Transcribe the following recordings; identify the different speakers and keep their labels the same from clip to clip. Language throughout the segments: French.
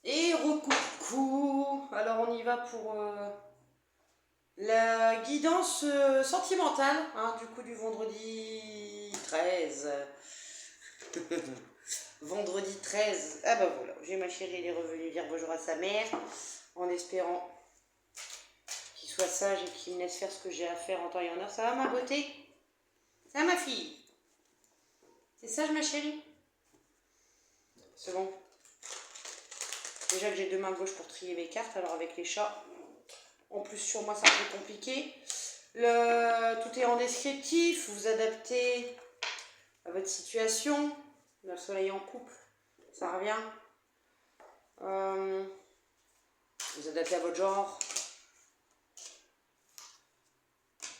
Speaker 1: Et recoucou. Alors on y va pour la guidance sentimentale, hein, du coup du vendredi 13. Vendredi 13. Ah bah voilà, j'ai ma chérie, elle est revenue dire bonjour à sa mère, en espérant qu'il soit sage et qu'il me laisse faire ce que j'ai à faire en temps et en heure. Ça va ma beauté? Ça va ma fille? C'est sage ma chérie? C'est bon. Déjà que j'ai deux mains gauches pour trier mes cartes, alors avec les chats, en plus sur moi c'est un peu compliqué. Tout est en descriptif, vous adaptez à votre situation. Le soleil en couple, ça revient. Vous adaptez à votre genre.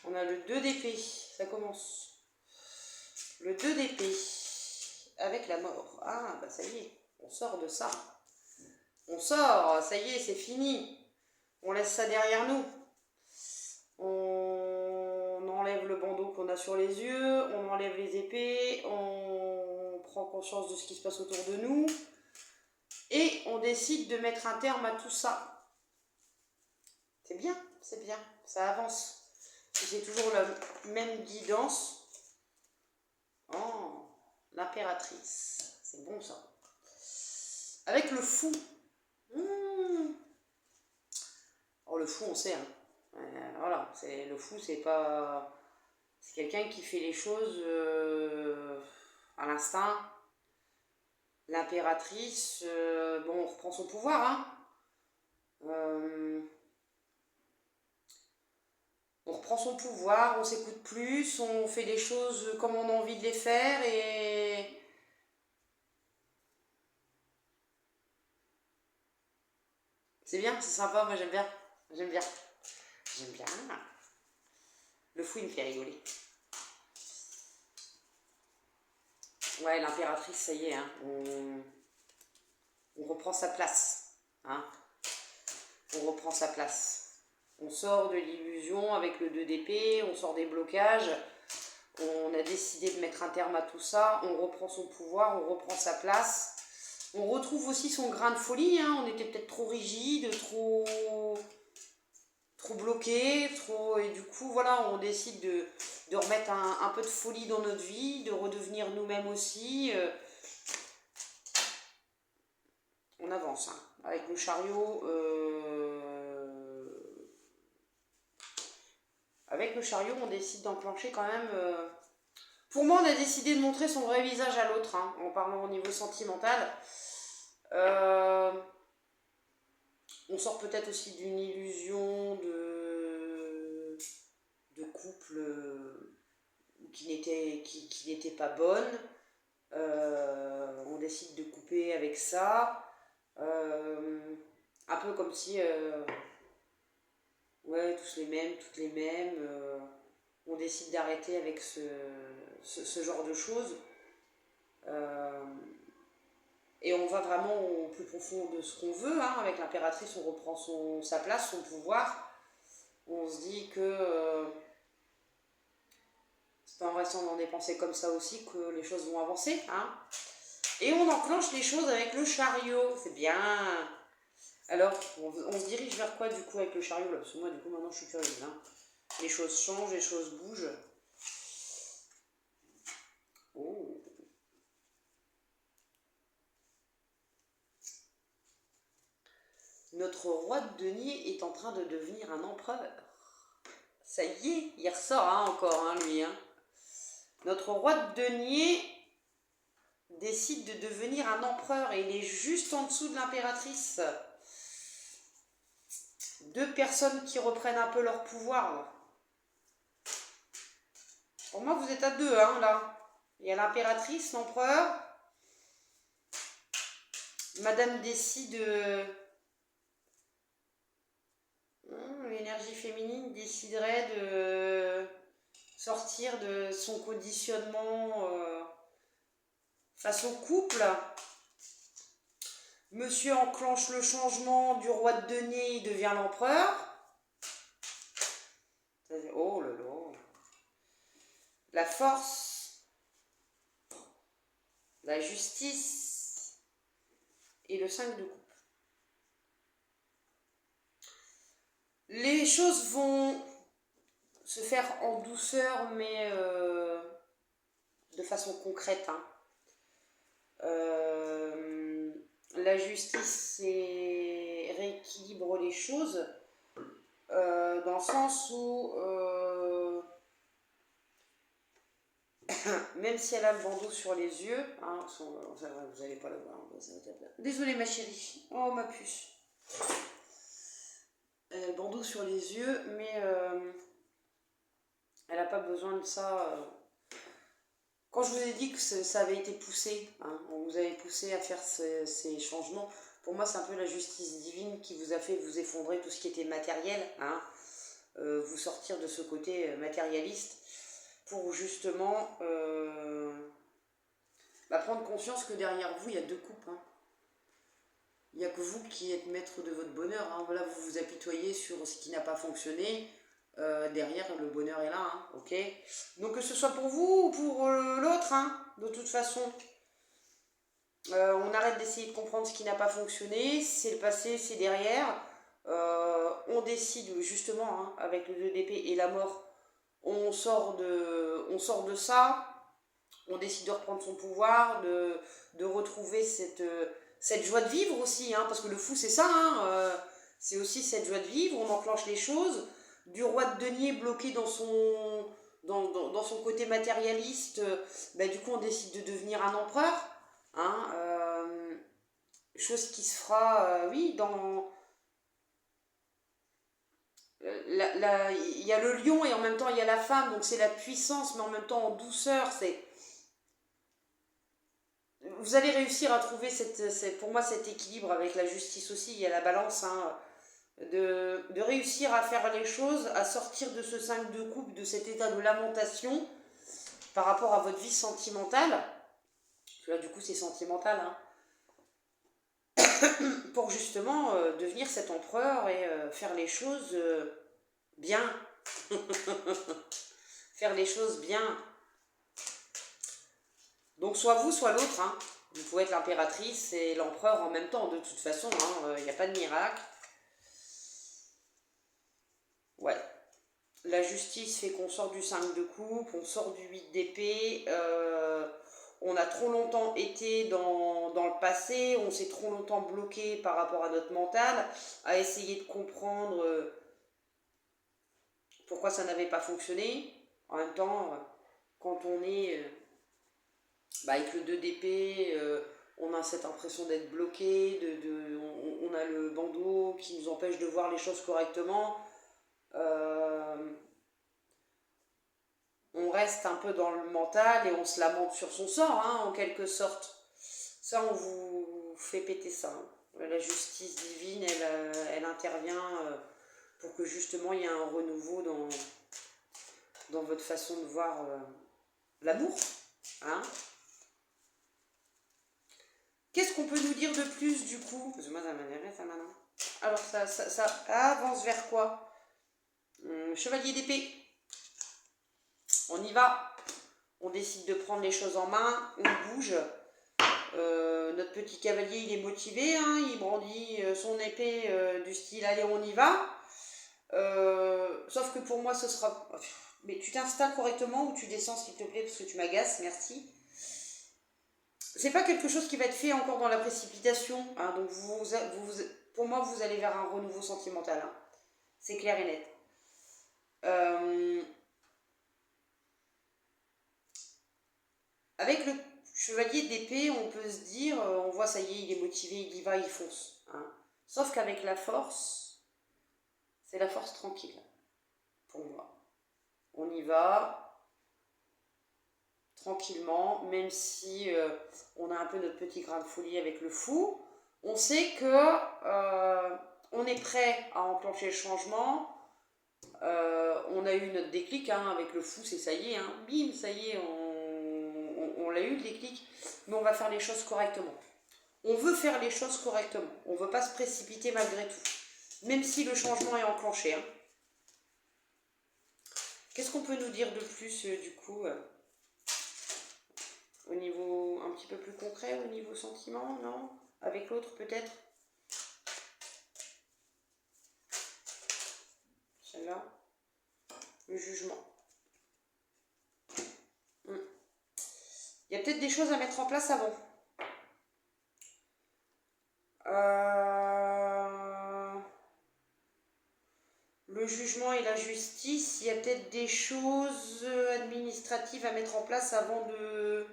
Speaker 1: On a le 2 d'épée, ça commence. Le 2 d'épée, avec la mort. Ah, bah ça y est, on sort de ça. On sort, ça y est, c'est fini. On laisse ça derrière nous. On enlève le bandeau qu'on a sur les yeux, on enlève les épées, on prend conscience de ce qui se passe autour de nous et on décide de mettre un terme à tout ça. C'est bien, ça avance. C'est toujours la même guidance. Oh, l'impératrice, c'est bon ça. Avec le fou. Oh, le fou, on sait, hein. Voilà, le fou, c'est pas... C'est quelqu'un qui fait les choses à l'instinct. L'impératrice, bon, on reprend son pouvoir, hein. On reprend son pouvoir, on s'écoute plus, on fait les choses comme on a envie de les faire et... C'est bien, c'est sympa, moi j'aime bien. J'aime bien. J'aime bien. Le fou, il me fait rigoler. Ouais, l'impératrice, ça y est, hein. On reprend sa place. Hein. On reprend sa place. On sort de l'illusion avec le 2 d'épée, on sort des blocages. On a décidé de mettre un terme à tout ça. On reprend son pouvoir, on reprend sa place. On retrouve aussi son grain de folie. Hein. On était peut-être trop rigide, trop bloqué, et du coup voilà, on décide de remettre un peu de folie dans notre vie, de redevenir nous-mêmes aussi. On avance, hein. Avec le chariot. Avec le chariot, on décide d'enclencher quand même. Pour moi, on a décidé de montrer son vrai visage à l'autre, hein, en parlant au niveau sentimental. On sort peut-être aussi d'une illusion de couple qui n'était pas bonne. On décide de couper avec ça. Un peu comme si... ouais, tous les mêmes, toutes les mêmes. On décide d'arrêter avec ce genre de choses. Et on va vraiment au plus profond de ce qu'on veut. Hein. Avec l'impératrice, on reprend sa place, son pouvoir. On se dit que c'est pas en restant dans des pensées comme ça aussi que les choses vont avancer. Hein. Et on enclenche les choses avec le chariot. C'est bien. Alors, on se dirige vers quoi du coup avec le chariot là? Parce que moi, du coup, maintenant, je suis curieuse. Hein. Les choses changent, les choses bougent. Oh. Notre roi de denier est en train de devenir un empereur. Ça y est, il ressort hein, encore, hein, lui. Hein. Notre roi de denier décide de devenir un empereur et il est juste en dessous de l'impératrice. Deux personnes qui reprennent un peu leur pouvoir. Là. Pour moi, vous êtes à deux, hein, là. Il y a l'impératrice, l'empereur. Madame décide... l'énergie féminine déciderait de sortir de son conditionnement face au couple. Monsieur enclenche le changement du roi de denier, il devient l'empereur. Oh là là. La force, la justice et le 5 de coupe. Les choses vont se faire en douceur, mais de façon concrète, hein. La justice rééquilibre les choses dans le sens où même si elle a le bandeau sur les yeux, hein, vous n'allez pas la voir. Désolée ma chérie, oh ma puce. Elle a le bandeau sur les yeux, mais elle n'a pas besoin de ça. Quand je vous ai dit que ça avait été poussé, hein, on vous avait poussé à faire ces changements, pour moi c'est un peu la justice divine qui vous a fait vous effondrer tout ce qui était matériel, hein, vous sortir de ce côté matérialiste pour justement prendre conscience que derrière vous il y a deux coupes. Hein. Il n'y a que vous qui êtes maître de votre bonheur. Hein. Voilà, vous vous apitoyez sur ce qui n'a pas fonctionné. Derrière, le bonheur est là. Hein. Ok. Donc que ce soit pour vous ou pour l'autre, hein, de toute façon, on arrête d'essayer de comprendre ce qui n'a pas fonctionné. C'est le passé, c'est derrière. On décide justement, hein, avec le 2 d'épée et la mort, on sort de ça. On décide de reprendre son pouvoir, de retrouver cette joie de vivre aussi, hein, parce que le fou c'est ça, hein, c'est aussi cette joie de vivre, on enclenche les choses, du roi de denier bloqué dans son côté matérialiste, du coup on décide de devenir un empereur, hein, chose qui se fera, oui, dans... Il y a le lion et en même temps il y a la femme, donc c'est la puissance, mais en même temps en douceur, c'est... Vous allez réussir à trouver pour moi cet équilibre avec la justice aussi, il y a la balance, hein, de réussir à faire les choses, à sortir de ce 5 de coupe, de cet état de lamentation par rapport à votre vie sentimentale. Parce que là du coup c'est sentimental, hein, pour justement devenir cet empereur et faire les choses bien. Faire les choses bien. Donc soit vous, soit l'autre, hein. Vous pouvez être l'impératrice et l'empereur en même temps, de toute façon, il n'y a pas de miracle. Ouais. La justice fait qu'on sort du 5 de coupe, on sort du 8 d'épée, on a trop longtemps été dans le passé, on s'est trop longtemps bloqué par rapport à notre mental, à essayer de comprendre pourquoi ça n'avait pas fonctionné. En même temps, quand on est... avec le 2 d'épée, on a cette impression d'être bloqué, on a le bandeau qui nous empêche de voir les choses correctement. On reste un peu dans le mental et on se lamente sur son sort, hein, en quelque sorte. Ça, on vous fait péter ça. Hein. La justice divine, elle intervient pour que justement il y ait un renouveau dans votre façon de voir l'amour. Hein. Qu'est-ce qu'on peut nous dire de plus du coup? Parce que moi ça m'intéresse ça maintenant. Alors ça avance vers quoi? Chevalier d'épée. On y va. On décide de prendre les choses en main. On bouge. Notre petit cavalier il est motivé. Hein, il brandit son épée du style allez on y va. Sauf que pour moi ce sera... Mais tu t'installes correctement ou tu descends s'il te plaît parce que tu m'agaces. Merci. C'est pas quelque chose qui va être fait encore dans la précipitation, hein, donc pour moi vous allez vers un renouveau sentimental, hein. C'est clair et net. Avec le chevalier d'épée, on peut se dire, on voit ça y est, il est motivé, il y va, il fonce. Hein. Sauf qu'avec la force, c'est la force tranquille, pour moi. On y va tranquillement, même si on a un peu notre petit grain de folie avec le fou. On sait que on est prêt à enclencher le changement. On a eu notre déclic hein, avec le fou, c'est ça y est, hein, bim, ça y est, on l'a eu le déclic, mais on va faire les choses correctement. On veut faire les choses correctement, on ne veut pas se précipiter malgré tout, même si le changement est enclenché. Hein. Qu'est-ce qu'on peut nous dire de plus du coup au niveau un petit peu plus concret, au niveau sentiment, non? Avec l'autre peut-être? Le jugement. Il y a peut-être des choses à mettre en place avant. Le jugement et la justice, il y a peut-être des choses administratives à mettre en place avant de...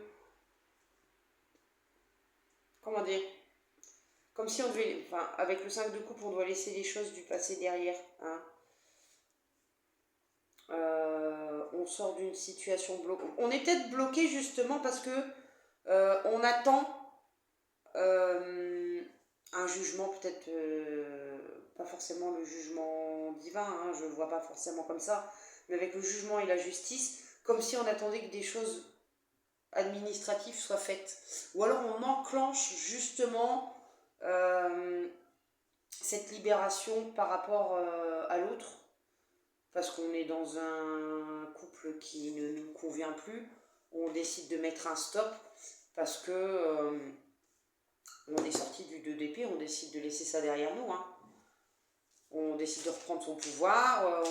Speaker 1: Comment dire? Comme si on devait... Enfin, avec le 5 de coupe, on doit laisser les choses du passé derrière. Hein. On sort d'une situation bloquée. On est peut-être bloqué justement parce que on attend un jugement, peut-être pas forcément le jugement divin, hein, je ne le vois pas forcément comme ça, mais avec le jugement et la justice, comme si on attendait que des choses administratives soient faites. Ou alors on enclenche justement cette libération par rapport à l'autre, parce qu'on est dans un couple qui ne nous convient plus, on décide de mettre un stop, parce que on est sorti du 2 d'épée, on décide de laisser ça derrière nous. Hein. On décide de reprendre son pouvoir,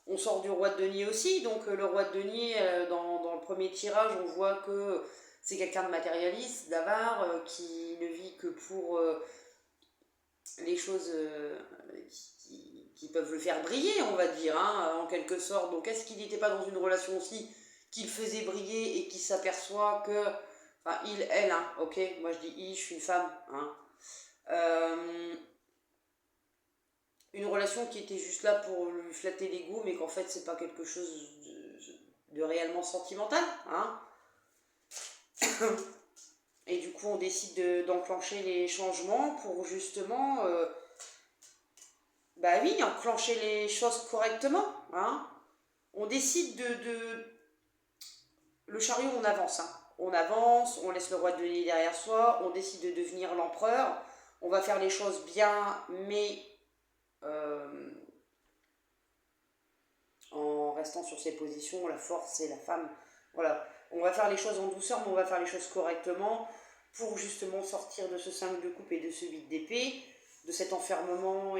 Speaker 1: on sort du roi de denier aussi, donc le roi de denier, dans le premier tirage, on voit que c'est quelqu'un de matérialiste, d'avare, qui ne vit que pour les choses qui peuvent le faire briller, on va dire, hein, en quelque sorte. Donc est-ce qu'il n'était pas dans une relation aussi qu'il faisait briller et qui s'aperçoit que... Enfin, il, elle, hein, ok, moi je dis il, je suis une femme, hein. Une relation qui était juste là pour lui flatter l'ego, mais qu'en fait c'est pas quelque chose de réellement sentimental, hein. Et du coup on décide d'enclencher les changements pour justement, bah oui, enclencher les choses correctement, hein. On décide le chariot, on avance, hein. On avance, on laisse le roi de denier derrière soi, on décide de devenir l'empereur, on va faire les choses bien, mais en restant sur ses positions, la force et la femme, voilà. On va faire les choses en douceur, mais on va faire les choses correctement pour justement sortir de ce 5 de coupe et de ce 8 d'épée, de cet enfermement,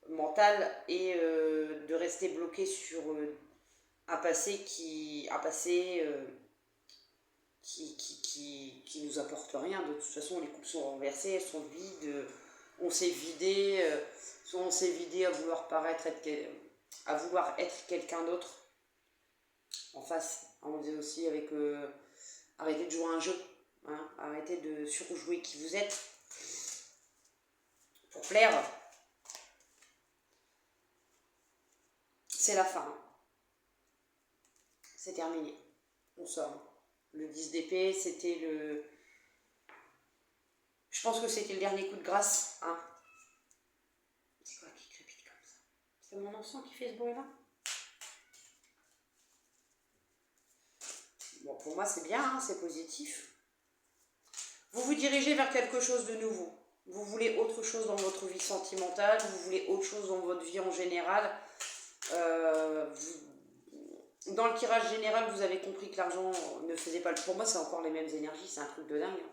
Speaker 1: mental et de rester bloqué sur un passé qui nous apporte rien. De toute façon, les coupes sont renversées, elles sont vides, on s'est vidé, soit on s'est vidé à vouloir être quelqu'un d'autre en face. On disait aussi avec arrêtez de jouer à un jeu, hein, arrêtez de surjouer qui vous êtes pour plaire. C'est la fin. C'est terminé. On sort. Le 10 d'épée, c'était le... Je pense que c'était le dernier coup de grâce. Hein. C'est quoi qui crépite comme ça? C'est mon enfant qui fait ce bruit-là? Bon, pour moi, c'est bien, hein, c'est positif. Vous vous dirigez vers quelque chose de nouveau. Vous voulez autre chose dans votre vie sentimentale, vous voulez autre chose dans votre vie en général. Dans le tirage général, vous avez compris que l'argent ne faisait pas... Pour moi, c'est encore les mêmes énergies, c'est un truc de dingue.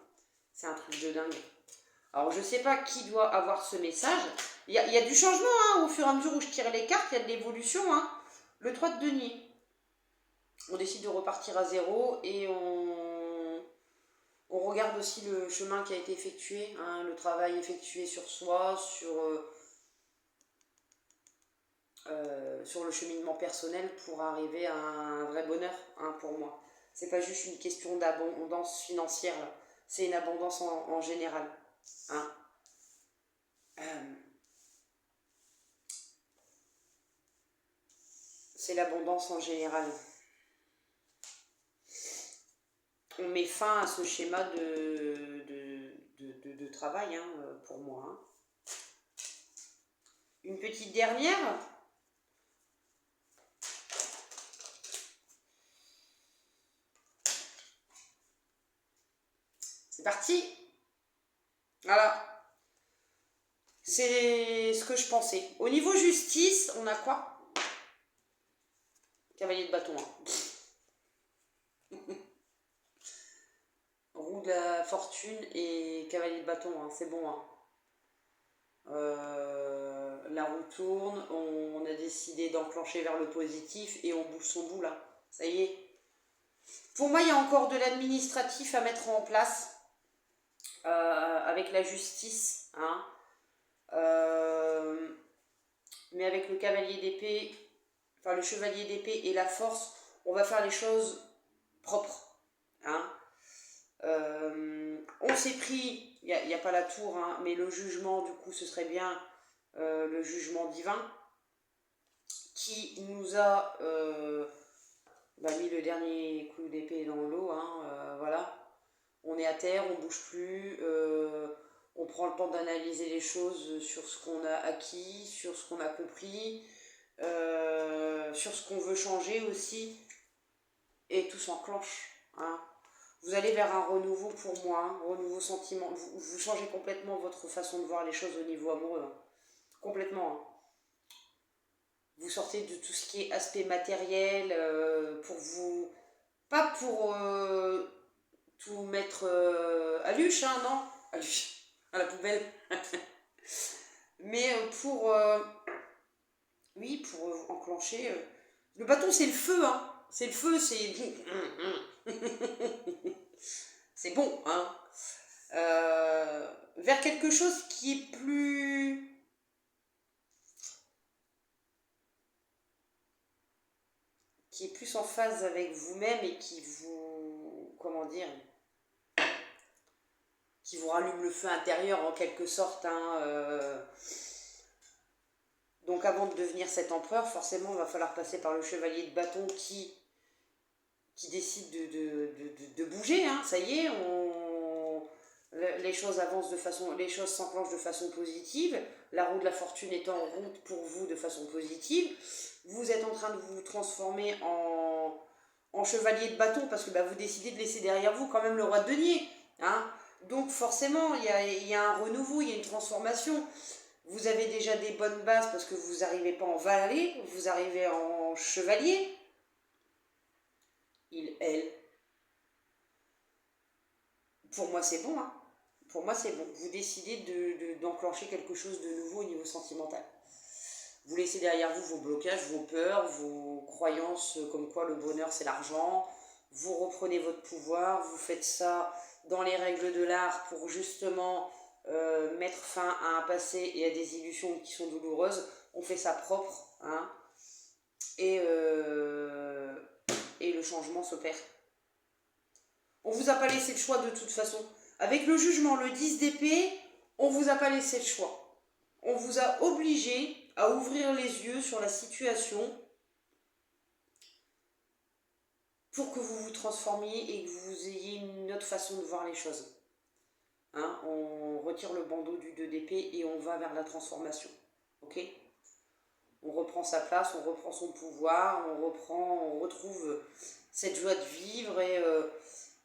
Speaker 1: C'est un truc de dingue. Alors, je ne sais pas qui doit avoir ce message. Il y a du changement, hein, au fur et à mesure où je tire les cartes, il y a de l'évolution. Hein. Le 3 de denier. On décide de repartir à zéro et on regarde aussi le chemin qui a été effectué, hein, le travail effectué sur soi, sur le cheminement personnel pour arriver à un vrai bonheur, hein, pour moi. C'est pas juste une question d'abondance financière, là. C'est une abondance en général. Hein. C'est l'abondance en général. On met fin à ce schéma de travail, hein, pour moi. Hein. Une petite dernière. C'est parti. Voilà. C'est ce que je pensais. Au niveau justice, on a quoi? Cavalier de bâton. Hein. Roue de la fortune et cavalier de bâton. Hein. C'est bon. Hein. la roue tourne, on a décidé d'enclencher vers le positif et on bouge son bout là. Ça y est. Pour moi, il y a encore de l'administratif à mettre en place avec la justice. Hein. Mais avec le cavalier d'épée, enfin le chevalier d'épée et la force, on va faire les choses propres. Hein. On s'est pris, il n'y a pas la tour, hein, mais le jugement, du coup, ce serait bien le jugement divin qui nous a mis le dernier coup d'épée dans l'eau. Hein, voilà. On est à terre, on ne bouge plus, on prend le temps d'analyser les choses sur ce qu'on a acquis, sur ce qu'on a compris, sur ce qu'on veut changer aussi, et tout s'enclenche. Hein. Vous allez vers un renouveau pour moi, un renouveau sentiment. Vous changez complètement votre façon de voir les choses au niveau amoureux. Hein. Complètement. Hein. Vous sortez de tout ce qui est aspect matériel pour vous... Pas pour tout mettre à l'huche, hein, non. À l'huche, à la poubelle. Mais pour... oui, pour enclencher... Le bâton, c'est le feu, hein. C'est le feu, c'est... c'est bon, hein. Vers quelque chose qui est plus... qui est plus en phase avec vous-même et qui vous... comment dire... qui vous rallume le feu intérieur en quelque sorte. Hein, Donc avant de devenir cet empereur, forcément, il va falloir passer par le chevalier de bâton qui décide de bouger. Hein. Ça y est, les choses avancent de façon, les choses s'enclenchent de façon positive. La roue de la fortune est en route pour vous de façon positive. Vous êtes en train de vous transformer en chevalier de bâton parce que vous décidez de laisser derrière vous quand même le roi de denier. Hein. Donc forcément, il y a un renouveau, il y a une transformation. Vous avez déjà des bonnes bases parce que vous n'arrivez pas en valet, vous arrivez en chevalier. Il, elle. Pour moi, c'est bon. Hein. Pour moi, c'est bon. Vous décidez d'enclencher quelque chose de nouveau au niveau sentimental. Vous laissez derrière vous vos blocages, vos peurs, vos croyances comme quoi le bonheur, c'est l'argent. Vous reprenez votre pouvoir, vous faites ça dans les règles de l'art pour justement mettre fin à un passé et à des illusions qui sont douloureuses. On fait ça propre. Hein, et le changement s'opère. On ne vous a pas laissé le choix de toute façon. Avec le jugement, le 10 d'épée, on ne vous a pas laissé le choix. On vous a obligé à ouvrir les yeux sur la situation pour que vous vous transformiez et que vous ayez une autre façon de voir les choses. Hein, on retire le bandeau du 2 d'épée et on va vers la transformation. Ok ? On reprend sa place, on reprend son pouvoir, on retrouve cette joie de vivre et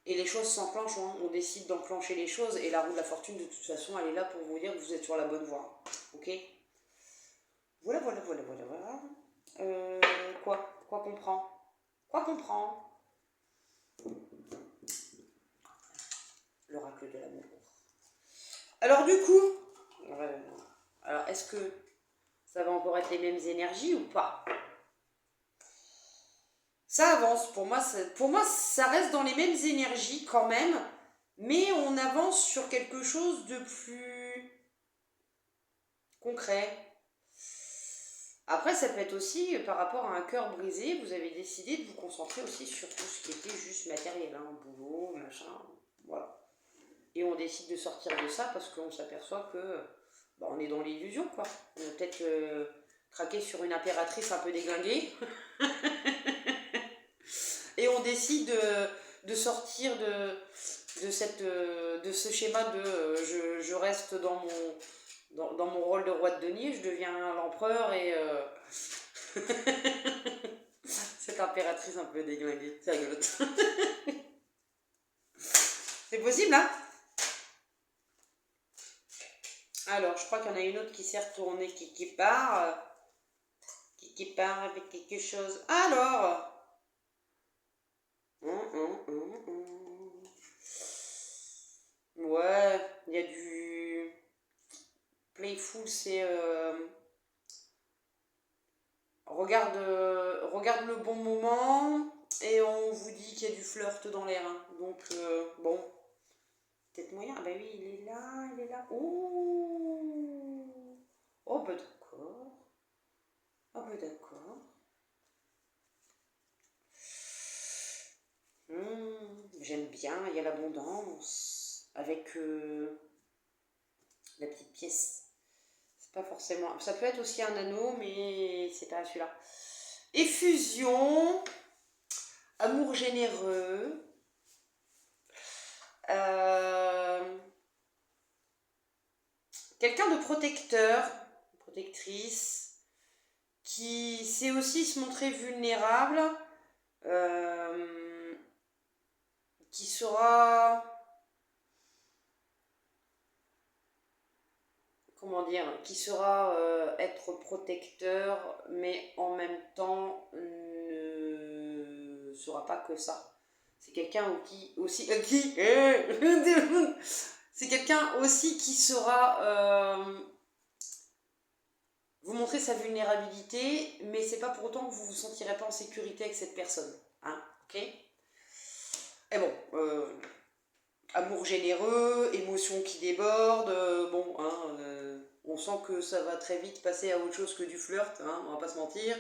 Speaker 1: les choses s'enclenchent. Hein. On décide d'enclencher les choses et la roue de la fortune, de toute façon, elle est là pour vous dire que vous êtes sur la bonne voie. Ok ? Voilà. Quoi qu'on prend ? Quoi qu'on prend ? L'oracle de l'amour. Alors du coup, alors est-ce que ça va encore être les mêmes énergies ou pas ? Ça avance, pour moi, ça reste dans les mêmes énergies quand même, mais on avance sur quelque chose de plus concret. Après, ça peut être aussi par rapport à un cœur brisé, vous avez décidé de vous concentrer aussi sur tout ce qui était juste matériel, hein, boulot, machin, voilà. Et on décide de sortir de ça parce qu'on s'aperçoit que on est dans l'illusion, quoi. On a peut-être craqué sur une impératrice un peu déglinguée. Et on décide de sortir de ce schéma de je reste dans mon rôle de roi de denier, je deviens l'empereur et cette impératrice un peu déglinguée, c'est rigolote. C'est possible, hein? Alors, je crois qu'il y en a une autre qui s'est retournée, qui part avec quelque chose. Alors, ouais, il y a du playful, c'est regarde le bon moment et on vous dit qu'il y a du flirt dans l'air. Hein. Donc, bon, peut-être moyen. Ah bah oui, il est là, il est là. Oh, oh bah d'accord. Ah bah d'accord. J'aime bien, il y a l'abondance avec la petite pièce. C'est pas forcément. Ça peut être aussi un anneau, mais c'est pas celui-là. Effusion, amour généreux, quelqu'un de protecteur, protectrice, qui sait aussi se montrer vulnérable, qui saura, comment dire, qui saura être protecteur, mais en même temps ne sera pas que ça. C'est quelqu'un qui aussi c'est quelqu'un aussi qui saura vous montrer sa vulnérabilité, mais c'est pas pour autant que vous vous sentirez pas en sécurité avec cette personne, hein, ok. Et bon, amour généreux, émotion qui déborde, bon, hein, on sent que ça va très vite passer à autre chose que du flirt, hein, on va pas se mentir.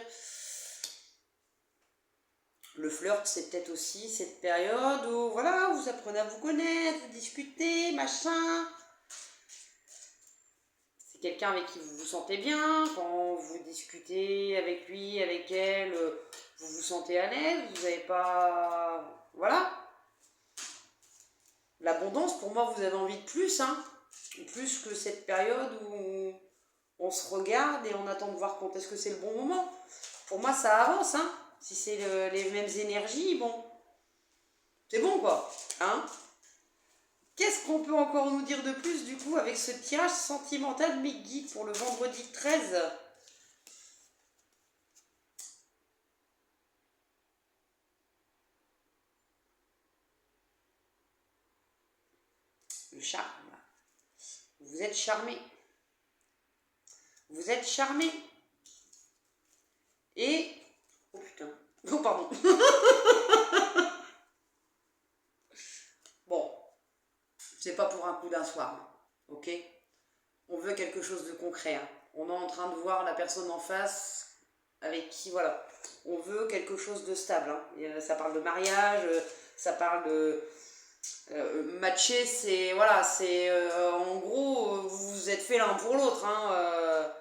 Speaker 1: Le flirt, c'est peut-être aussi cette période où, voilà, vous apprenez à vous connaître, vous discutez, machin. C'est quelqu'un avec qui vous vous sentez bien, quand vous discutez avec lui, avec elle, vous vous sentez à l'aise, vous n'avez pas... Voilà. L'abondance, pour moi, vous avez envie de plus, hein. Plus que cette période où on se regarde et on attend de voir quand est-ce que c'est le bon moment. Pour moi, ça avance, hein. Si c'est les mêmes énergies, bon, c'est bon, quoi, hein. Qu'est-ce qu'on peut encore nous dire de plus, du coup, avec ce tirage sentimental de mes guides pour le vendredi 13 ? Le charme. Vous êtes charmé. Vous êtes charmé. Et... Oh putain. Oh pardon. Bon. C'est pas pour un coup d'un soir. Hein. Ok ? On veut quelque chose de concret. Hein. On est en train de voir la personne en face avec qui, voilà. On veut quelque chose de stable. Hein. Ça parle de mariage, ça parle de... matcher, c'est... Voilà, c'est... en gros, vous vous êtes fait l'un pour l'autre. Hein,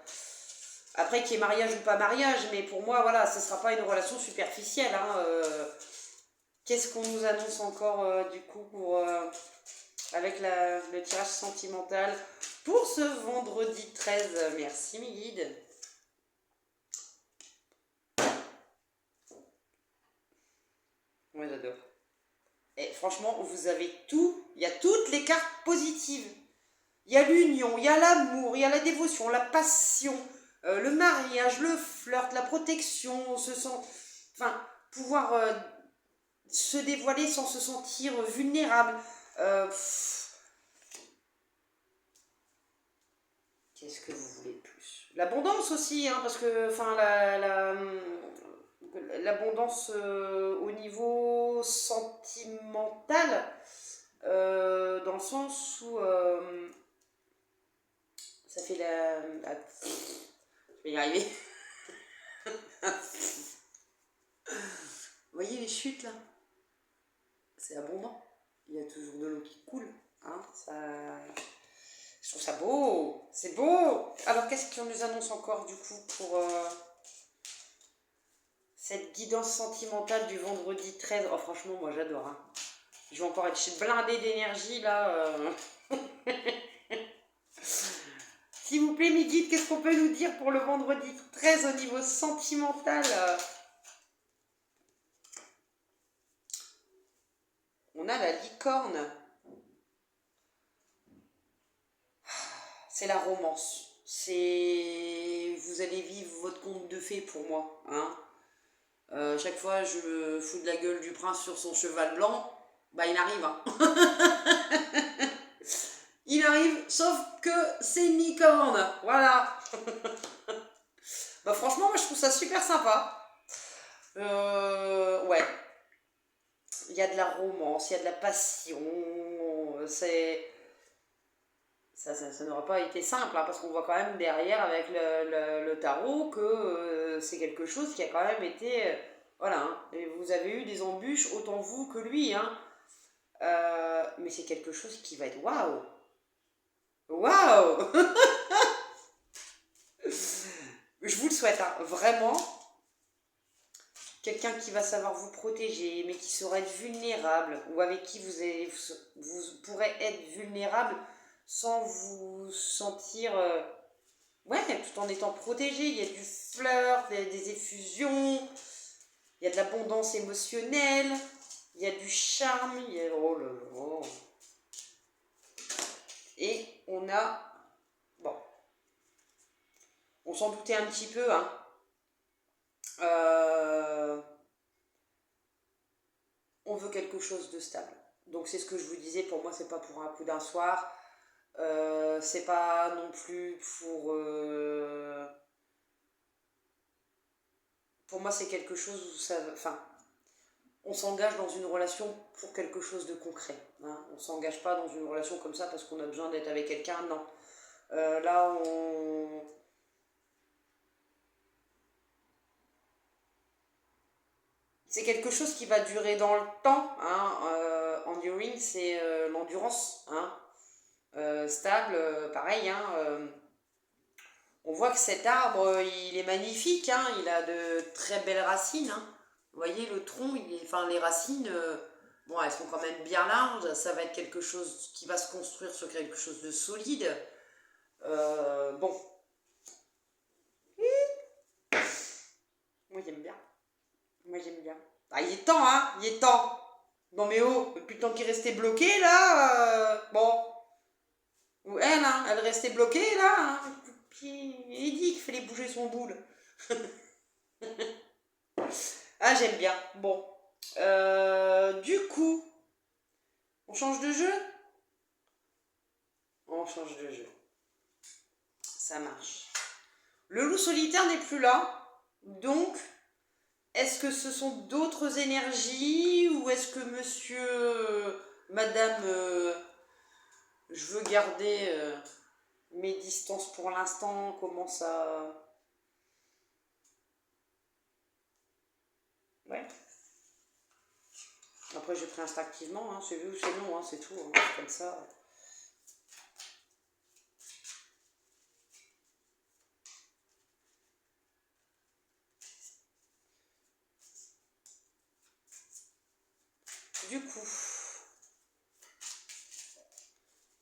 Speaker 1: après, qu'il y ait mariage ou pas mariage, mais pour moi, voilà, ce ne sera pas une relation superficielle. Hein, qu'est-ce qu'on nous annonce encore, du coup, pour... avec le tirage sentimental pour ce vendredi 13. Merci mes guides. Moi j'adore. Et franchement, vous avez tout, il y a toutes les cartes positives. Il y a l'union, il y a l'amour, il y a la dévotion, la passion, le mariage, le flirt, la protection, enfin, pouvoir se dévoiler sans se sentir vulnérable. Qu'est-ce que vous voulez de plus ? L'abondance aussi, hein, parce que enfin, l'abondance au niveau sentimental, dans le sens où ça fait je vais y arriver. Vous voyez les chutes là ? C'est abondant. Il y a toujours de l'eau qui coule. Hein, ça... Je trouve ça beau. C'est beau. Alors qu'est-ce qu'on nous annonce encore du coup pour cette guidance sentimentale du vendredi 13 ? Oh franchement moi j'adore. Hein. Je vais encore être blindée d'énergie là. S'il vous plaît mes guides, qu'est-ce qu'on peut nous dire pour le vendredi 13 au niveau sentimental ? On a la licorne. C'est la romance. C'est... Vous allez vivre votre conte de fées pour moi. Hein. Chaque fois je me fous de la gueule du prince sur son cheval blanc. Bah il arrive. Hein. Il arrive, sauf que c'est une licorne. Voilà. Bah franchement, moi je trouve ça super sympa. Ouais, il y a de la romance, il y a de la passion. C'est ça n'aura pas été simple, hein, parce qu'on voit quand même derrière avec le tarot que c'est quelque chose qui a quand même été... voilà, hein, et vous avez eu des embûches, autant vous que lui. Hein. Mais c'est quelque chose qui va être waouh! Waouh! Je vous le souhaite, hein, vraiment. Quelqu'un qui va savoir vous protéger, mais qui saura être vulnérable, ou avec qui vous pourrez être vulnérable sans vous sentir... ouais, tout en étant protégé. Il y a du flirt, des effusions, il y a de l'abondance émotionnelle, il y a du charme, il y a... oh là là. Et on a... bon, on s'en doutait un petit peu, hein. On veut quelque chose de stable. Donc c'est ce que je vous disais, pour moi c'est pas pour un coup d'un soir. C'est pas non plus pour moi c'est quelque chose où ça... enfin, on s'engage dans une relation pour quelque chose de concret. Hein. On ne s'engage pas dans une relation comme ça parce qu'on a besoin d'être avec quelqu'un, non. Là, c'est quelque chose qui va durer dans le temps. Hein. Enduring, c'est l'endurance. Hein. Stable, pareil. Hein. On voit que cet arbre, il est magnifique. Hein. Il a de très belles racines. Hein. Vous voyez, le tronc, enfin, les racines... bon, elles sont quand même bien larges, ça va être quelque chose qui va se construire sur quelque chose de solide. Bon. Moi j'aime bien. Moi j'aime bien. Ah, il est temps, hein, il est temps. Non mais oh, depuis le temps qu'il restait bloqué là, bon. Ou elle, hein, elle restait bloquée là. Hein. Puis Eddie qui fallait bouger son boule. Ah, j'aime bien. Bon. Du coup, on change de jeu? On change de jeu. Ça marche. Le loup solitaire n'est plus là. Donc, est-ce que ce sont d'autres énergies ou est-ce que monsieur, madame, je veux garder mes distances pour l'instant? Comment ça... ouais. Après, j'ai pris instinctivement. Hein. C'est oui ou c'est non. Hein. C'est tout. Hein. C'est comme ça. Du coup,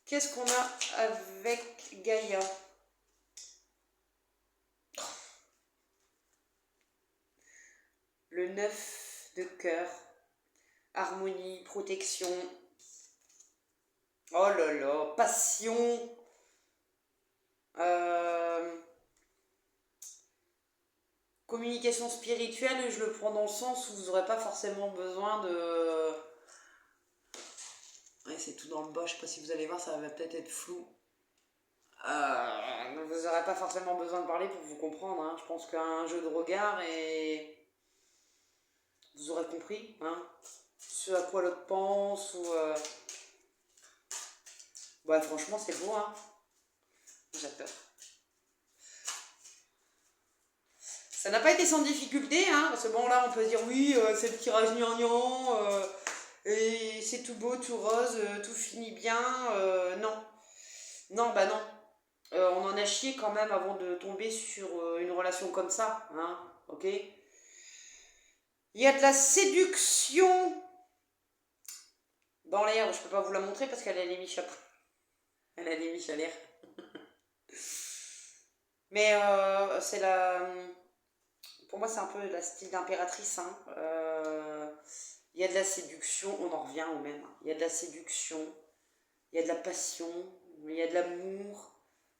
Speaker 1: qu'est-ce qu'on a avec Gaïa? Le 9 de cœur, harmonie, protection, oh là là, passion, communication spirituelle, je le prends dans le sens où vous n'aurez pas forcément besoin de... ouais, c'est tout dans le bas, je sais pas si vous allez voir, ça va peut-être être flou. Vous n'aurez pas forcément besoin de parler pour vous comprendre. Hein. Je pense qu'un jeu de regard et vous aurez compris. Hein. Ce à quoi l'autre pense ou... ouais, franchement, c'est beau. Hein. J'adore. Ça n'a pas été sans difficulté, hein, parce que bon, là, on peut se dire, oui, c'est le tirage gnangnan, et c'est tout beau, tout rose, tout finit bien. Non. Non, bah non. On en a chié quand même avant de tomber sur une relation comme ça, hein, ok? Il y a de la séduction dans l'air, je peux pas vous la montrer parce qu'elle a les miches à... elle a les miches à l'air. Mais c'est la... pour moi, c'est un peu la style d'impératrice, hein. Il y a de la séduction, on en revient au même. Il y a de la séduction, il y a de la passion, il y a de l'amour.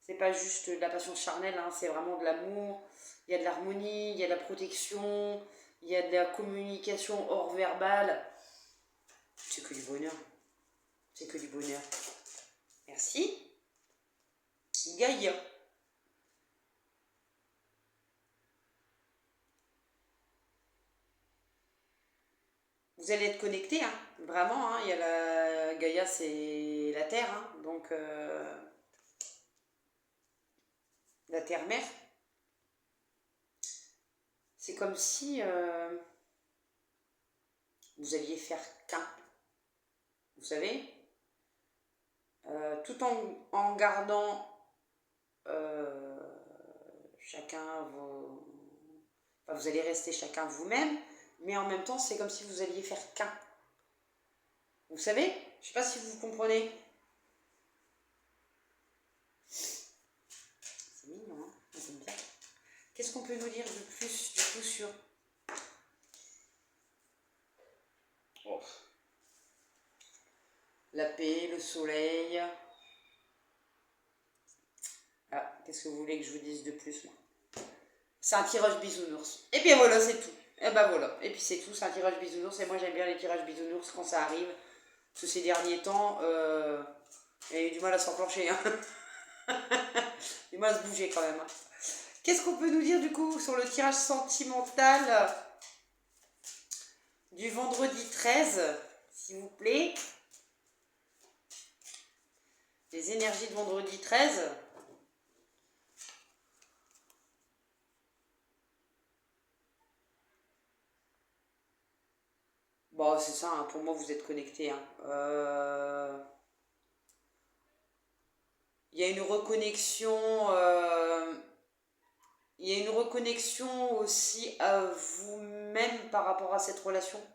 Speaker 1: C'est pas juste de la passion charnelle, hein, c'est vraiment de l'amour. Il y a de l'harmonie, il y a de la protection, il y a de la communication hors verbale. C'est que du bonheur. C'est que du bonheur. Merci. Gaïa. vous allez être connecté, hein, vraiment. Hein, il y a la Gaïa, c'est la Terre, hein, donc la Terre-Mère. C'est comme si vous alliez faire qu'un, vous savez, tout en gardant chacun vos... Enfin, vous allez rester chacun vous-même, mais en même temps, c'est comme si vous alliez faire qu'un. Vous savez? Je ne sais pas si vous comprenez. C'est mignon, hein? J'aime bien. Qu'est-ce qu'on peut nous dire de plus, du coup, sur... Oh. La paix, le soleil... Ah, qu'est-ce que vous voulez que je vous dise de plus, moi? C'est un tirage bisounours. Et bien voilà, c'est tout. Et ben voilà. Et puis c'est tout, c'est un tirage bisounours. Et moi j'aime bien les tirages bisounours quand ça arrive. Parce que ces derniers temps, il y a eu du mal à s'enclencher. Hein. Du mal à se bouger quand même. Hein. Qu'est-ce qu'on peut nous dire du coup sur le tirage sentimental du vendredi 13, s'il vous plaît? Les énergies de vendredi 13. Bon, c'est ça, hein, pour moi vous êtes connectés. Hein. Il y a une reconnexion, il y a une reconnexion aussi à vous-même par rapport à cette relation.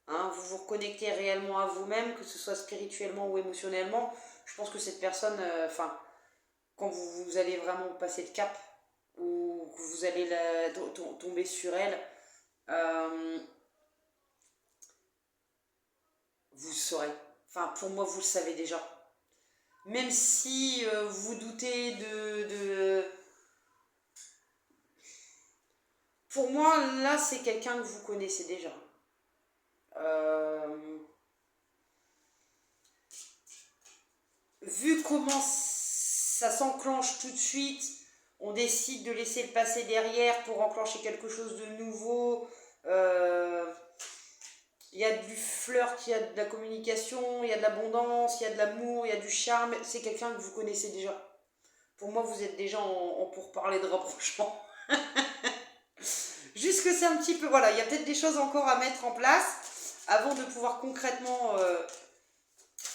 Speaker 1: Hein, vous vous reconnectez réellement à vous-même, que ce soit spirituellement ou émotionnellement. Je pense que cette personne, quand vous allez vraiment passer de cap, ou que vous allez tomber sur elle, vous le saurez. Enfin, pour moi, vous le savez déjà. Même si vous doutez de... Pour moi, là, c'est quelqu'un que vous connaissez déjà. Vu comment ça s'enclenche tout de suite, on décide de laisser le passé derrière pour enclencher quelque chose de nouveau. Il y a du flirt, il y a de la communication, il y a de l'abondance, il y a de l'amour, il y a du charme. C'est quelqu'un que vous connaissez déjà. Pour moi, vous êtes déjà en pourparlers de rapprochement. Juste que c'est un petit peu... Voilà, il y a peut-être des choses encore à mettre en place avant de pouvoir concrètement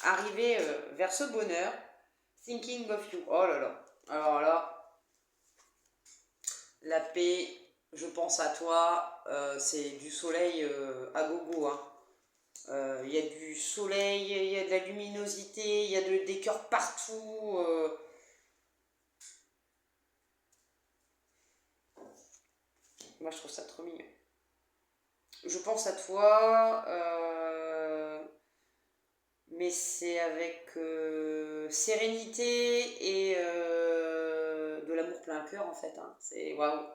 Speaker 1: arriver vers ce bonheur. Thinking of you. Oh là là. Alors là, la paix, je pense à toi, c'est du soleil à gogo. Hein. Il y a du soleil, il y a de la luminosité, il y a des cœurs partout. Moi, je trouve ça trop mignon. Je pense à toi, mais c'est avec sérénité et de l'amour plein cœur, en fait. Hein. C'est waouh,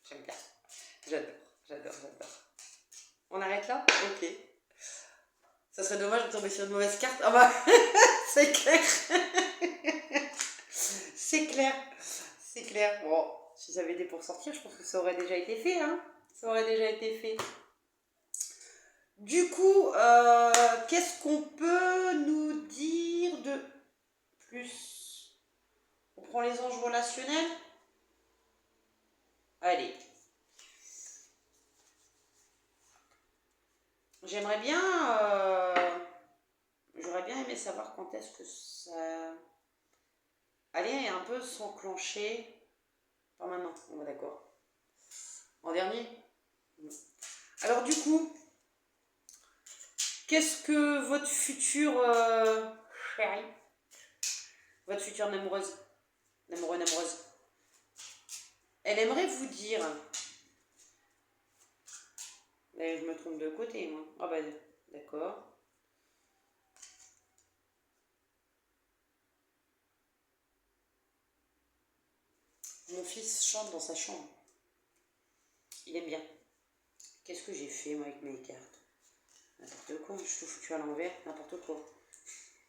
Speaker 1: j'aime bien. J'adore. On arrête là? Ok. Ça serait dommage de tomber sur une mauvaise carte. Ah bah, c'est clair. C'est clair. Bon, si ça avait été pour sortir, je pense que ça aurait déjà été fait. Hein. Ça aurait déjà été fait. Du coup, qu'est-ce qu'on peut nous dire de plus? On prend les anges relationnels? Allez. J'aimerais bien... j'aurais bien aimé savoir quand est-ce que ça... Allez, un peu s'enclencher. Pas maintenant, on va d'accord. En dernier. Alors du coup, qu'est-ce que votre future chérie, votre future amoureuse, amoureuse, elle aimerait vous dire... Là, je me trompe de côté, moi. Ah bah, d'accord. Mon fils chante dans sa chambre. Il aime bien. Qu'est-ce que j'ai fait, moi, avec mes cartes? N'importe quoi, je te foutu à l'envers, n'importe quoi.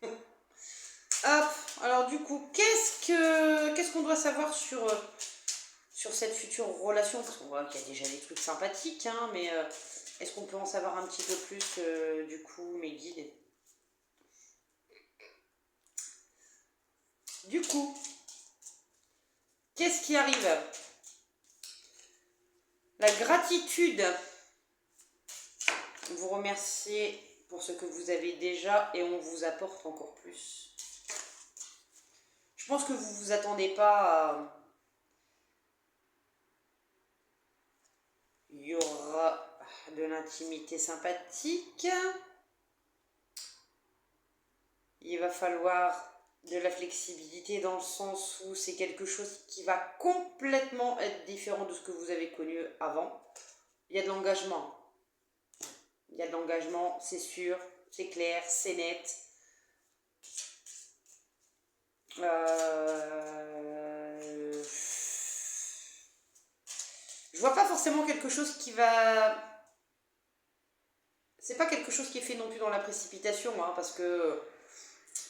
Speaker 1: Hop, alors du coup, qu'est-ce qu'on doit savoir sur cette future relation? Parce qu'on voit qu'il y a déjà des trucs sympathiques, hein, mais Est-ce qu'on peut en savoir un petit peu plus, du coup, mes guides? Du coup, qu'est-ce qui arrive? La gratitude. Vous remerciez pour ce que vous avez déjà et on vous apporte encore plus. Je pense que vous ne vous attendez pas à... Il y aura de l'intimité sympathique. Il va falloir de la flexibilité dans le sens où c'est quelque chose qui va complètement être différent de ce que vous avez connu avant. Il y a de l'engagement. Il y a de l'engagement, c'est sûr, c'est clair, c'est net. Je vois pas forcément quelque chose qui va... C'est pas quelque chose qui est fait non plus dans la précipitation, hein, parce que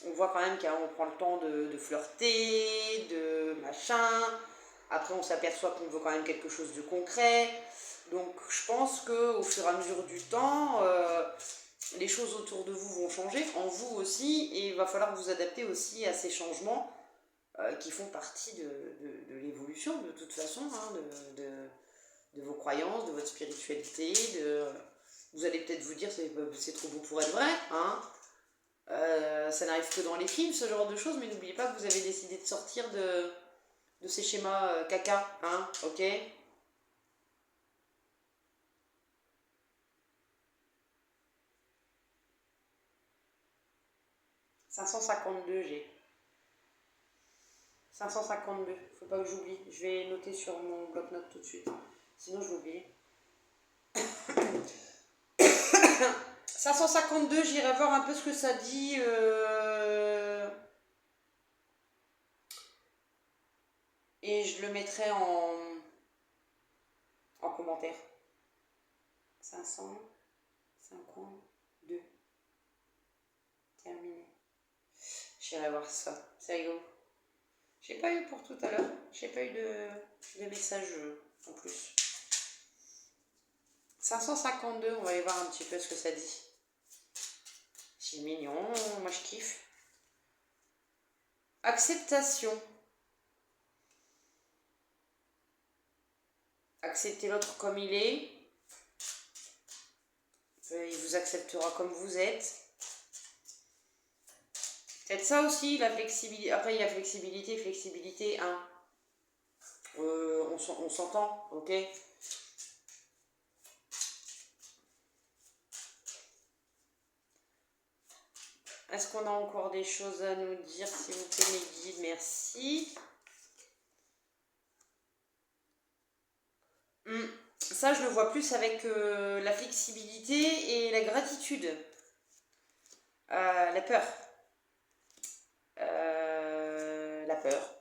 Speaker 1: on voit quand même qu'on prend le temps de flirter, de machin. Après, on s'aperçoit qu'on veut quand même quelque chose de concret. Donc, je pense qu'au fur et à mesure du temps, les choses autour de vous vont changer, en vous aussi, et il va falloir vous adapter aussi à ces changements qui font partie de l'évolution, de toute façon, hein, de vos croyances, de votre spiritualité. Vous allez peut-être vous dire c'est trop beau pour être vrai, hein. Ça n'arrive que dans les films, ce genre de choses, mais n'oubliez pas que vous avez décidé de sortir de ces schémas caca, hein, ok? « 552, j'ai. 552, faut pas que j'oublie. Je vais noter sur mon bloc-notes tout de suite. Sinon, je vais oublier. 552, j'irai voir un peu ce que ça dit. Et je le mettrai en commentaire. 552. Terminé. J'irai voir ça. C'est rigolo. J'ai pas eu pour tout à l'heure. J'ai pas eu de message en plus. 552, on va aller voir un petit peu ce que ça dit. C'est mignon, moi je kiffe. Acceptation. Acceptez l'autre comme il est. Il vous acceptera comme vous êtes. Peut-être ça aussi, la flexibilité. Après, il y a flexibilité, hein. On s'entend, ok? Est-ce qu'on a encore des choses à nous dire, s'il vous plaît, mes guides? Merci. Ça, je le vois plus avec la flexibilité et la gratitude. La peur. La peur.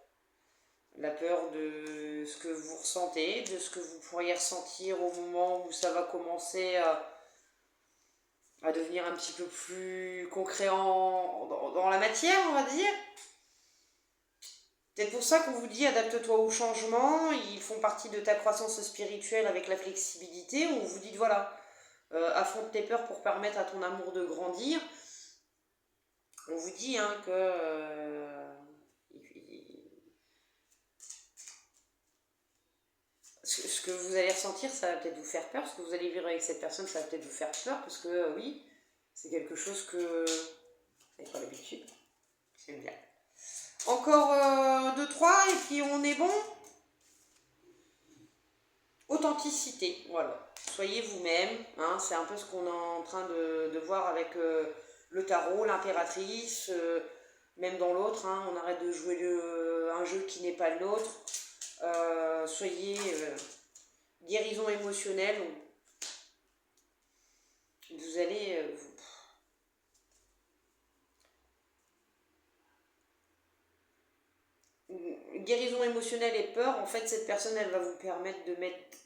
Speaker 1: La peur de ce que vous ressentez, de ce que vous pourriez ressentir au moment où ça va commencer à devenir un petit peu plus concret dans la matière, on va dire. C'est pour ça qu'on vous dit adapte-toi au changement, ils font partie de ta croissance spirituelle avec la flexibilité. On vous dit voilà, affronte tes peurs pour permettre à ton amour de grandir. On vous dit hein, que ce que vous allez ressentir, ça va peut-être vous faire peur. Ce que vous allez vivre avec cette personne, ça va peut-être vous faire peur parce que oui, c'est quelque chose que vous n'avez pas l'habitude. C'est bien. Encore 2-3 et puis on est bon. Authenticité, voilà. Soyez vous-même, hein, c'est un peu ce qu'on est en train de voir avec le tarot, l'impératrice, même dans l'autre, hein, on arrête de jouer un jeu qui n'est pas le nôtre. Soyez guérison émotionnelle. Vous allez... guérison émotionnelle et peur, en fait, cette personne, elle va vous permettre de mettre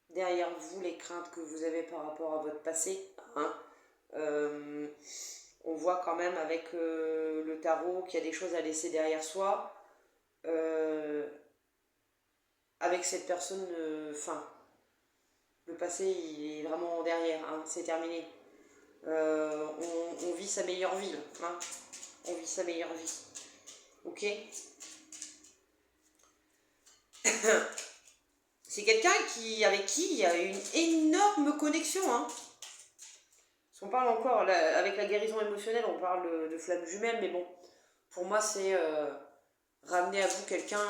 Speaker 1: derrière vous les craintes que vous avez par rapport à votre passé. Hein. On voit quand même avec le tarot qu'il y a des choses à laisser derrière soi. Avec cette personne, Le passé, il est vraiment derrière, hein, c'est terminé. On vit sa meilleure vie, hein. On vit sa meilleure vie. Ok. C'est quelqu'un avec qui il y a une énorme connexion, hein. Parce qu'on parle encore, avec la guérison émotionnelle, on parle de flamme jumelle, mais bon, pour moi, c'est ramener à vous quelqu'un,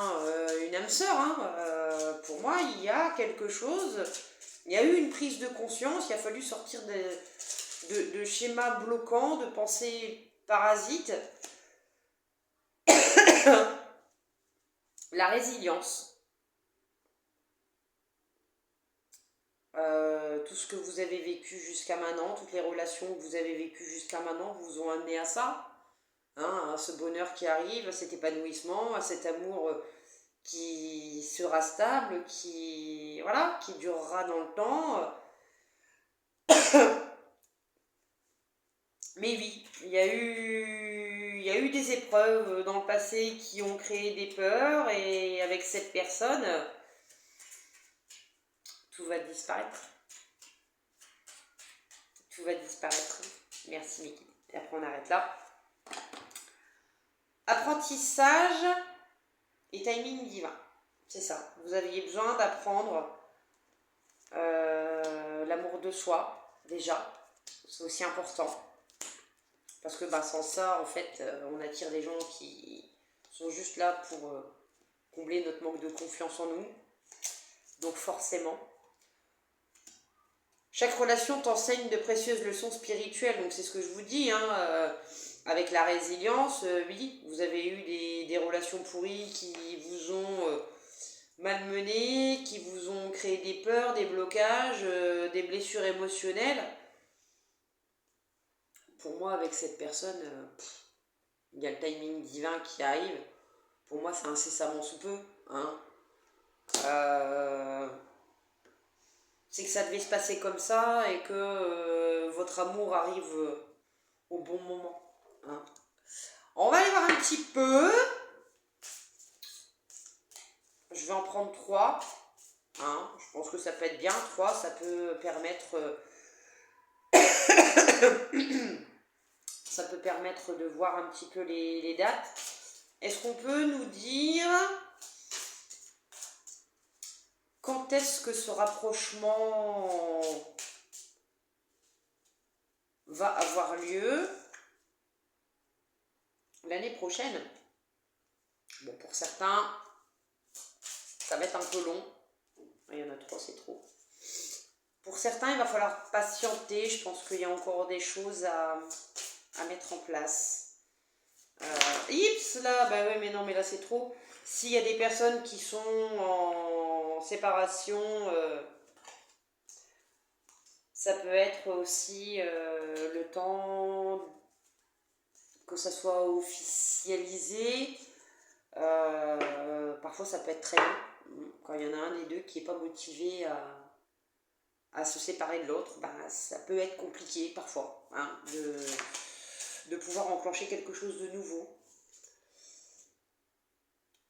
Speaker 1: une âme sœur, hein. Pour moi, il y a quelque chose, il y a eu une prise de conscience, il a fallu sortir de schémas bloquants, de pensées parasites. La résilience. Tout ce que vous avez vécu jusqu'à maintenant, toutes les relations que vous avez vécues jusqu'à maintenant vous ont amené à ça, hein, à ce bonheur qui arrive, à cet épanouissement, à cet amour qui sera stable, voilà, qui durera dans le temps. Mais oui, il y a eu des épreuves dans le passé qui ont créé des peurs, et avec cette personne, tout va disparaître. Tout va disparaître. Merci Mickey. Et après on arrête là. Apprentissage et timing divin. C'est ça. Vous aviez besoin d'apprendre l'amour de soi, déjà. C'est aussi important. Parce que sans ça, en fait, on attire des gens qui sont juste là pour combler notre manque de confiance en nous. Donc forcément. Chaque relation t'enseigne de précieuses leçons spirituelles. Donc c'est ce que je vous dis, hein, avec la résilience, oui, vous avez eu des relations pourries qui vous ont malmené, qui vous ont créé des peurs, des blocages, des blessures émotionnelles. Pour moi, avec cette personne, il y a le timing divin qui arrive. Pour moi, c'est incessamment sous peu, hein. C'est que ça devait se passer comme ça et que votre amour arrive au bon moment, hein. On va aller voir un petit peu. Je vais en prendre 3. Hein. Je pense que ça peut être bien. 3, ça peut permettre... ça peut permettre de voir un petit peu les dates. Est-ce qu'on peut nous dire quand est-ce que ce rapprochement va avoir lieu? L'année prochaine. Bon, pour certains, ça va être un peu long. Il y en a 3, c'est trop. Pour certains, il va falloir patienter. Je pense qu'il y a encore des choses à mettre en place. Ips, là, bah ouais, mais non, mais là, c'est trop. S'il y a des personnes qui sont en séparation, ça peut être aussi le temps que ça soit officialisé. Parfois, ça peut être très long. Quand il y en a un des deux qui n'est pas motivé à se séparer de l'autre, ça peut être compliqué parfois, hein, de pouvoir enclencher quelque chose de nouveau.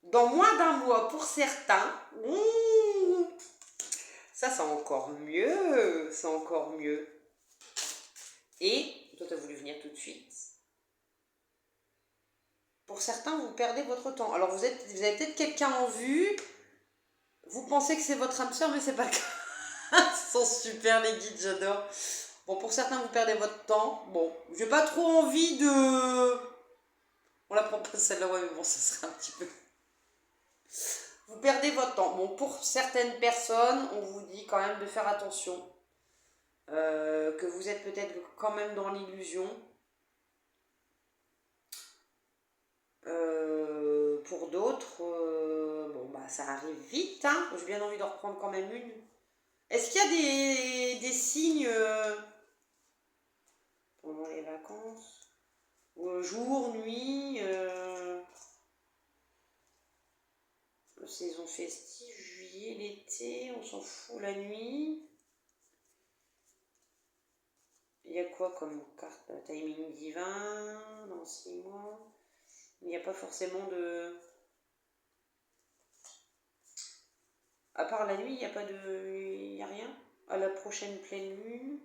Speaker 1: Dans moins d'un mois, pour certains, ça c'est encore mieux, c'est encore mieux. Et, toi tu as voulu venir tout de suite. Pour certains, vous perdez votre temps. Alors vous avez peut-être quelqu'un en vue, vous pensez que c'est votre âme sœur, mais c'est pas le cas. Ils sont super les guides, j'adore. Bon, pour certains, vous perdez votre temps. Bon, j'ai pas trop envie de... On la prend pas celle-là, ouais, mais bon, ça serait un petit peu... Vous perdez votre temps. Bon, pour certaines personnes, on vous dit quand même de faire attention. Que vous êtes peut-être quand même dans l'illusion. Pour d'autres, ça arrive vite, hein. J'ai bien envie d'en reprendre quand même une. Est-ce qu'il y a des signes pendant les vacances? Jour, nuit, saison festive, juillet, l'été, on s'en fout, la nuit. Il y a quoi comme carte? Timing divin, dans 6 mois. Il n'y a pas forcément de... À part la nuit, il n'y a pas de... Il n'y a rien. à la prochaine pleine lune.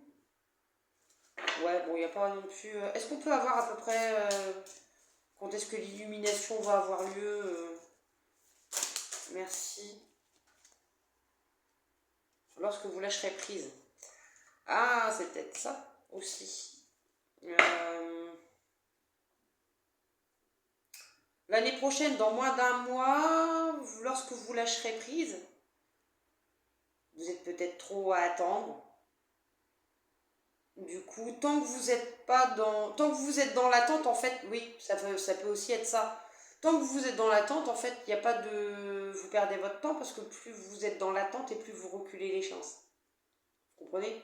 Speaker 1: Ouais, bon, il n'y a pas non plus... Est-ce qu'on peut avoir à peu près... quand est-ce que l'illumination va avoir lieu Merci. Lorsque vous lâcherez prise. Ah, c'est peut-être ça aussi. L'année prochaine, dans moins d'un mois, lorsque vous lâcherez prise, vous êtes peut-être trop à attendre. Du coup, tant que vous êtes pas dans... Tant que vous êtes dans l'attente, en fait, oui, ça peut aussi être ça. Tant que vous êtes dans l'attente, en fait, il n'y a pas de... Vous perdez votre temps parce que plus vous êtes dans l'attente et plus vous reculez les chances. Vous comprenez?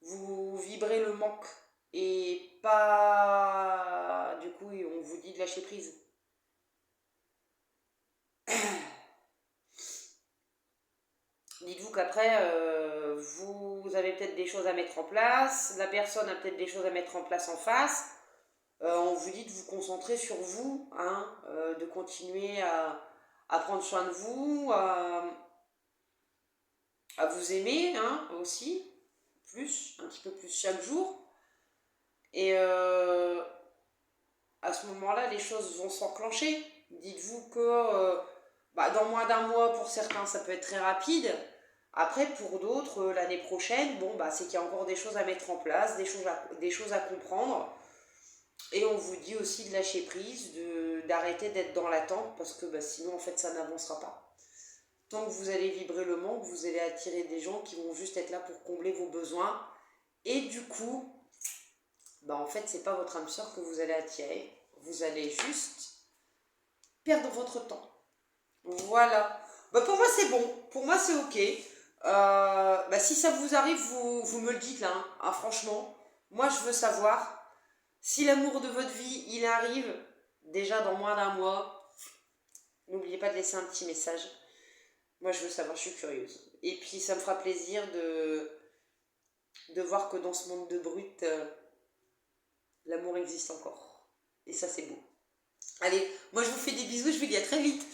Speaker 1: Vous vibrez le manque et pas... Du coup, on vous dit de lâcher prise. Dites-vous qu'après, vous avez peut-être des choses à mettre en place, la personne a peut-être des choses à mettre en place en face. On vous dit de vous concentrer sur vous, hein, de continuer à prendre soin de vous, à vous aimer hein, aussi, un petit peu plus chaque jour. Et à ce moment-là, les choses vont s'enclencher. Dites-vous que dans moins d'un mois, pour certains, ça peut être très rapide. Après, pour d'autres, l'année prochaine, bon, c'est qu'il y a encore des choses à mettre en place, des choses à comprendre. Et on vous dit aussi de lâcher prise, d'arrêter d'être dans l'attente, parce que sinon, en fait, ça n'avancera pas. Tant que vous allez vibrer le manque, vous allez attirer des gens qui vont juste être là pour combler vos besoins. Et du coup, en fait, c'est pas votre âme sœur que vous allez attirer. Vous allez juste perdre votre temps. Voilà. Pour moi, c'est bon. Pour moi, c'est ok. Si ça vous arrive, vous me le dites là. Hein, franchement, moi, je veux savoir si l'amour de votre vie, il arrive déjà dans moins d'un mois. N'oubliez pas de laisser un petit message. Moi, je veux savoir, je suis curieuse. Et puis, ça me fera plaisir de voir que dans ce monde de brut, l'amour existe encore. Et ça, c'est beau. Allez, moi, je vous fais des bisous. Je vous dis à très vite.